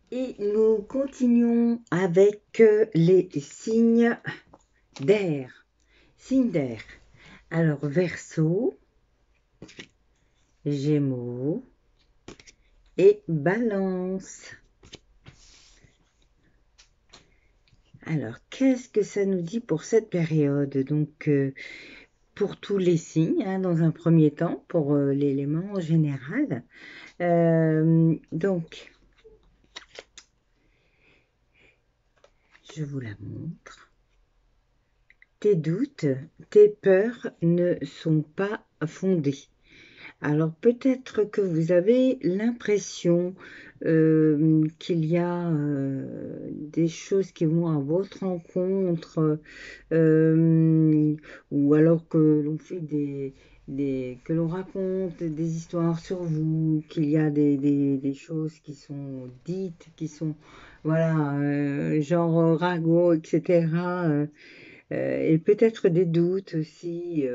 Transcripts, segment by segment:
Et nous continuons avec les signes d'air. Signes d'air. Alors, Verseau, Gémeaux et Balance. Alors, qu'est-ce que ça nous dit pour cette période? Donc, pour tous les signes, hein, dans un premier temps, pour l'élément en général. Donc, je vous la montre. Tes doutes, tes peurs ne sont pas fondés. Alors peut-être que vous avez l'impression qu'il y a des choses qui vont à votre rencontre, ou alors que l'on fait que l'on raconte des histoires sur vous, qu'il y a des choses qui sont dites, qui sont voilà, genre ragot, etc. Et peut-être des doutes aussi.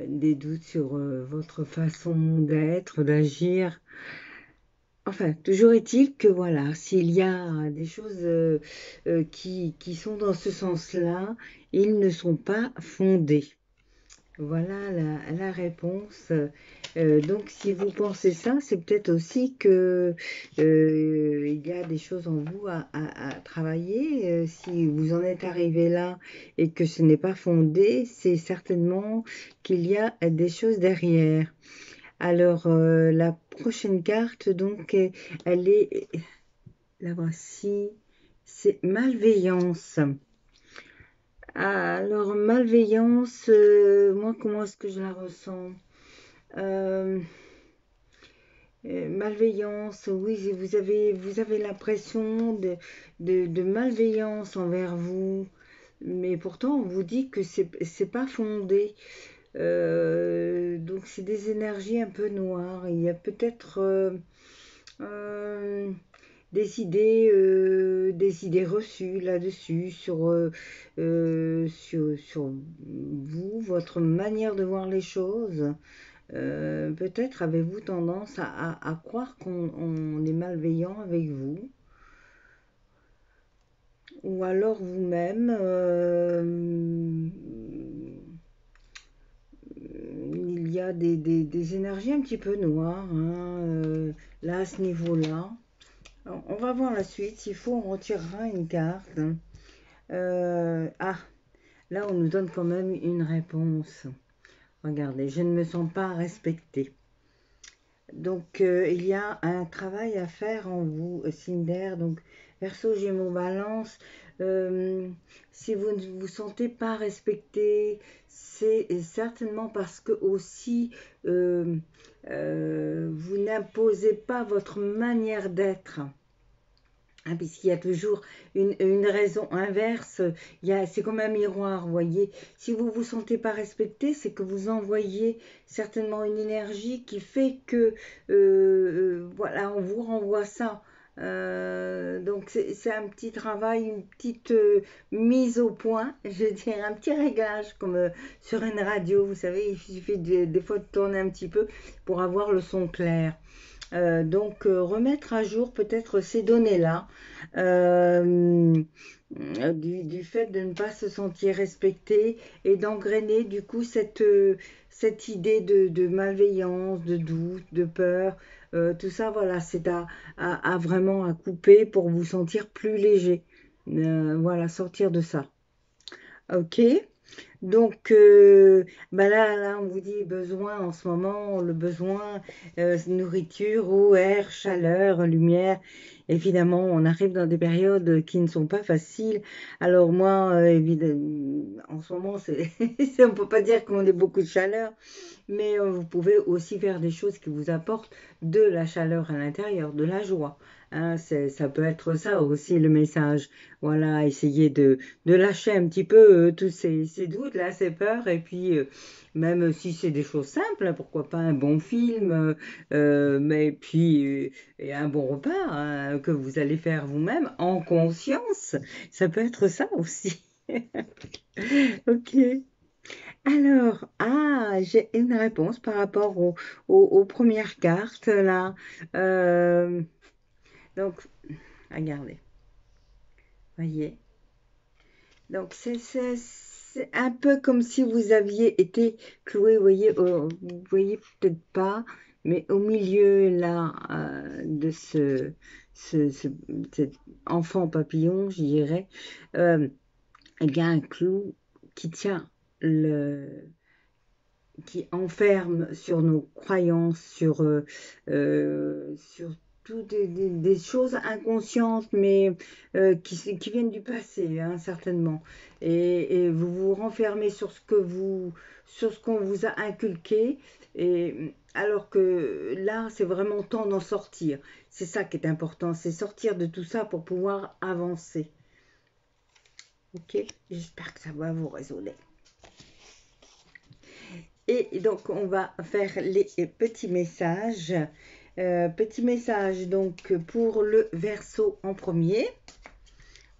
Des doutes sur votre façon d'être, d'agir. Enfin, toujours est-il que voilà, s'il y a des choses qui sont dans ce sens-là, ils ne sont pas fondés. Voilà la réponse. Donc, si vous pensez ça, c'est peut-être aussi que il y a des choses en vous à travailler. Si vous en êtes arrivé là et que ce n'est pas fondé, c'est certainement qu'il y a des choses derrière. Alors, la prochaine carte, donc, elle est, la voici, c'est malveillance. Alors, malveillance, moi, comment est-ce que je la ressens? Euh, Malveillance, oui, vous avez l'impression de malveillance envers vous, mais pourtant, on vous dit que c'est pas fondé. Donc, c'est des énergies un peu noires. Il y a peut-être euh, des idées reçues là-dessus, sur vous, votre manière de voir les choses. Peut-être avez-vous tendance à croire qu'on est malveillant avec vous, ou alors vous-même, il y a des énergies un petit peu noires, hein, là à ce niveau-là. On va voir la suite, s'il faut on retirera une carte. Ah, là on nous donne quand même une réponse. Regardez, je ne me sens pas respectée. Donc, il y a un travail à faire en vous, Cinder. Donc, Verseau, Gémeaux, Balance. euh, si vous ne vous sentez pas respecté, c'est certainement parce que aussi vous n'imposez pas votre manière d'être. Ah, puisqu'il y a toujours une raison inverse, c'est comme un miroir, vous voyez. Si vous ne vous sentez pas respecté, c'est que vous envoyez certainement une énergie qui fait que, voilà, on vous renvoie ça. Donc c'est un petit travail, une petite mise au point, je dirais, un petit réglage comme sur une radio, vous savez, il suffit des fois de tourner un petit peu pour avoir le son clair. Donc remettre à jour peut-être ces données-là, euh, du fait de ne pas se sentir respecté et d'engrainer du coup cette idée de malveillance, de doute, de peur. Tout ça, voilà, c'est à vraiment à couper pour vous sentir plus léger. Voilà, sortir de ça. Ok? Donc, bah là, on vous dit besoin en ce moment, le besoin, nourriture, eau, air, chaleur, lumière. Évidemment, on arrive dans des périodes qui ne sont pas faciles. Alors moi, évidemment, en ce moment, on ne peut pas dire qu'on ait beaucoup de chaleur, mais vous pouvez aussi faire des choses qui vous apportent de la chaleur à l'intérieur, de la joie. Hein, ça peut être ça aussi le message. Voilà, essayer de lâcher un petit peu tous ces doutes, là, ces peurs, et puis même si c'est des choses simples, hein, pourquoi pas un bon film, mais puis et un bon repas hein, que vous allez faire vous-même en conscience. Ça peut être ça aussi. Ok. Alors, j'ai une réponse par rapport aux premières cartes là. Euh, Donc, regardez. Voyez. Donc, c'est un peu comme si vous aviez été cloué, vous voyez peut-être pas, mais au milieu là de cet enfant papillon, je dirais, il y a un clou qui tient qui enferme sur nos croyances, sur toutes des choses inconscientes, mais qui viennent du passé, hein, certainement. Et vous vous renfermez sur ce qu'on vous a inculqué, et alors que là, c'est vraiment temps d'en sortir. C'est ça qui est important, c'est sortir de tout ça pour pouvoir avancer. Ok, j'espère que ça va vous résonner. Et donc, on va faire les petits messages. Petit message donc pour le Verseau en premier.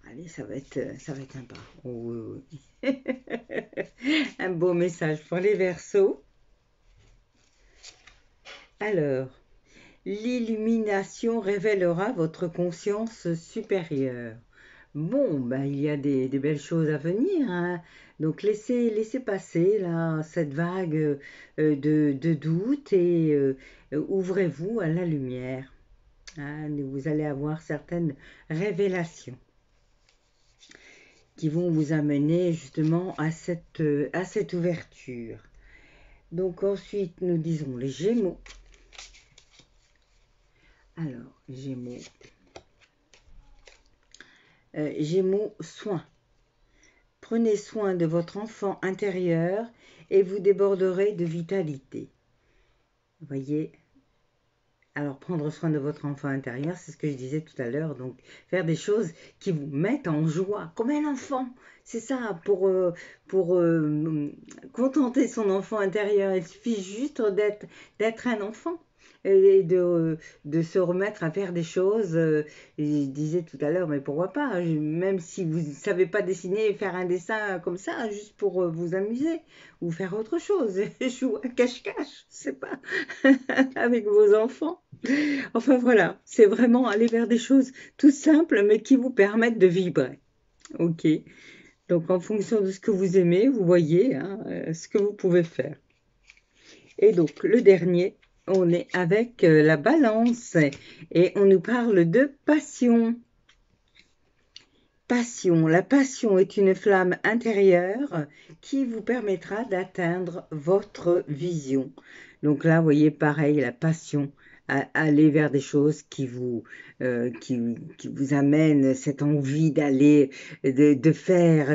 Allez, ça va être sympa. Oh, oui, oui. Un beau message pour les Verseaux. Alors, l'illumination révélera votre conscience supérieure. Bon, ben, il y a des belles choses à venir, hein. Donc laissez passer là, cette vague de doute et ouvrez-vous à la lumière, hein. Vous allez avoir certaines révélations qui vont vous amener justement à cette ouverture. Donc ensuite, nous disons les Gémeaux. Alors, Gémeaux. Gémeaux, soin. Prenez soin de votre enfant intérieur et vous déborderez de vitalité. Vous voyez? Alors, prendre soin de votre enfant intérieur, c'est ce que je disais tout à l'heure. Donc, faire des choses qui vous mettent en joie, comme un enfant. C'est ça, pour contenter son enfant intérieur. Il suffit juste d'être un enfant et de se remettre à faire des choses. Je disais tout à l'heure, mais pourquoi pas, même si vous ne savez pas dessiner, faire un dessin comme ça, juste pour vous amuser, ou faire autre chose, jouer à cache-cache, je sais pas, avec vos enfants. Enfin voilà, c'est vraiment aller vers des choses tout simples, mais qui vous permettent de vibrer. Ok, donc en fonction de ce que vous aimez, vous voyez hein, ce que vous pouvez faire. Et donc le dernier, on est avec la balance et on nous parle de passion. Passion. La passion est une flamme intérieure qui vous permettra d'atteindre votre vision. Donc là, vous voyez, pareil, la passion, aller vers des choses qui vous amènent cette envie d'aller, de faire,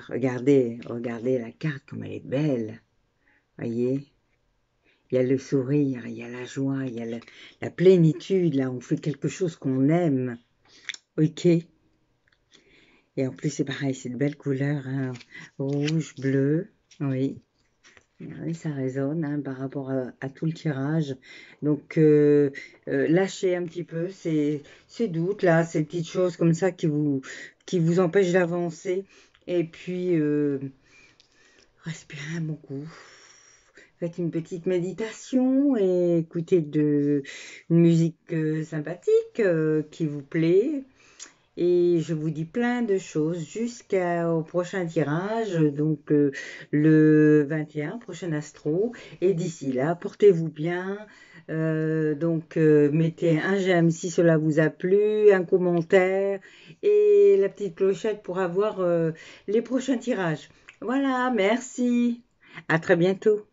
regardez la carte comme elle est belle, voyez. Il y a le sourire, il y a la joie, il y a la plénitude, là, on fait quelque chose qu'on aime, ok. Et en plus, c'est pareil, c'est de belles couleurs, hein. Rouge, bleu, oui. Oui, ça résonne hein, par rapport à tout le tirage. Donc, lâchez un petit peu ces doutes, là, ces petites choses comme ça qui vous empêchent d'avancer. Et puis, respirez un bon coup. Faites une petite méditation et écoutez une musique sympathique qui vous plaît. Et je vous dis plein de choses jusqu'au prochain tirage, donc le 21, prochain astro. Et d'ici là, portez-vous bien. Mettez un j'aime si cela vous a plu, un commentaire et la petite clochette pour avoir les prochains tirages. Voilà, merci. À très bientôt.